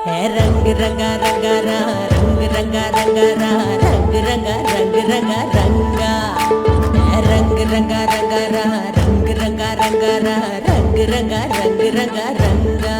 रंग रंगा रंगा रा रंग रंगा रंगा रा रंग रंगा रंग रंगा रंगा रंग रंगा रंगा रा रंग रंगा रंगा रा रंग रंगा रंग रंगा रंगा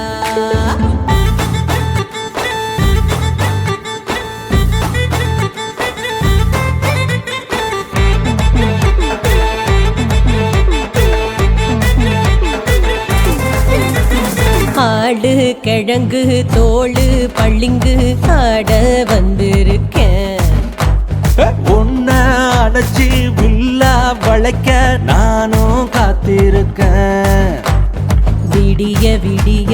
ஆடு கிழங்கு தோளு பள்ளிங்கு ஆட வந்திருக்கேன் உன்ன அடைச்சி வில்லா வளைக்க நானும் காத்திருக்கேன் விடிய விடிய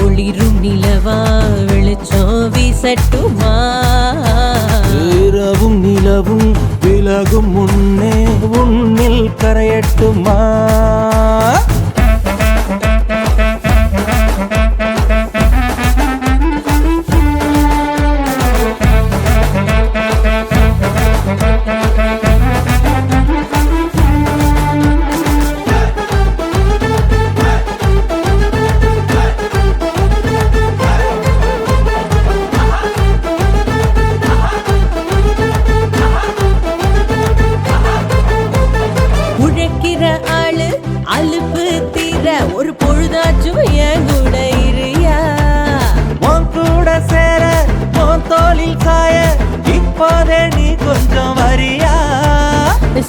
ஒளிரும் நிலவா வெளிச்சம் வீசட்டுமா இரவும் நிலவும் விலகும் முன்னே உன்னில் கரையட்டுமா அலுப்பு தீர ஒரு பொழுதாச்சும் என் கூட இருயா உன் கூட சேர உன் தோளில் சாய இப்போதே நீ கொஞ்சம் வரியா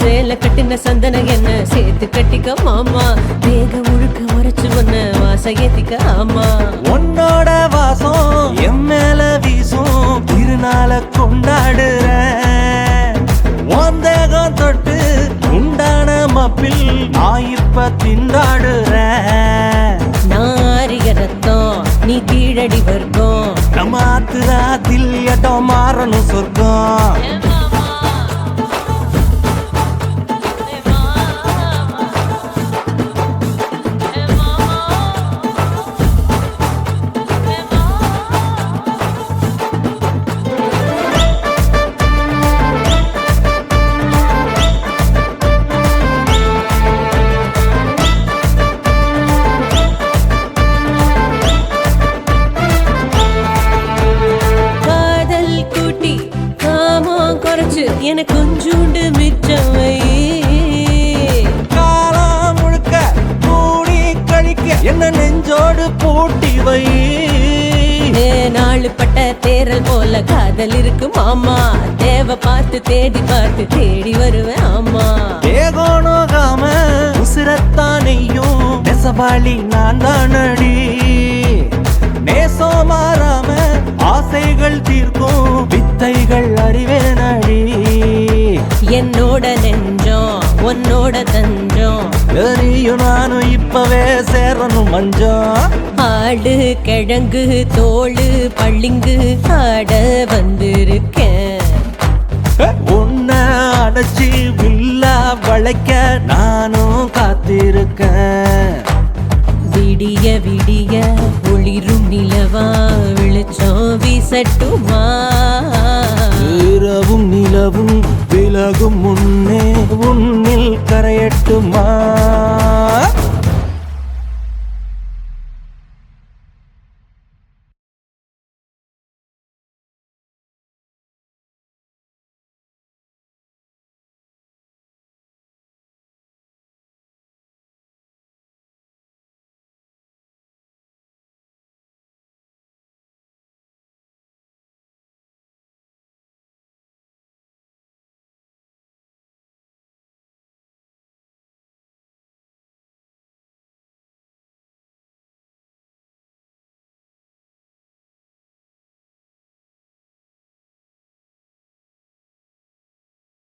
சேல கட்டின சந்தன என்ன சேர்த்து கட்டிக்க மாமா வேக முழுக்க உரைச்சு ஒன்ன வாச ஏத்திக்க ஆமா உன்னோட வாசம் என் மேல வீசும் திருநாள கொண்டாடுறேன் உன் தேகம் தொட்டு உண்டான மப்பில் நான் இப்ப திண்டாடுறேன் நாரிய ரத்தம் நீ கீழடி வர்க்கம் நம்ம ஆத்துராத்தில் இடம் மாறணும் சொர்க்கம் எனக்கு கொஞ்சோண்டு மிச்சம் காலம் முழுக்க கூடி கழிக்க என்ன நெஞ்சோடு பூட்டி வை நாலு பட்ட தேரல் போல காதல் இருக்கு மாமா தேவை பார்த்து தேடி பார்த்து தேடி வருவேன் ஆமா ஏகோனோகாம உசிரத்தானையும் நெசவாளி நான் தானடி நேசம் மாறாம ஆசைகள் தீர்க்கும் வித்தைகள் அறிவேனடி என்னோட நெஞ்சம் உன்னோட தஞ்சம் தெரியும் நானும் இப்பவே சேரணும் மஞ்சம் ஆடு கிழங்கு தோளு பள்ளிங்கு ஆட வந்திருக்கேன் உன்ன அடைச்சி வில்லா வளைக்க நானும் காத்திருக்கேன் விடிய விடிய ஒளிரும் நிலவா வெளிச்சம் வீசட்டுமா இரவும் நிலவும் விலகும் முன்னே உன்னில் கரையட்டுமா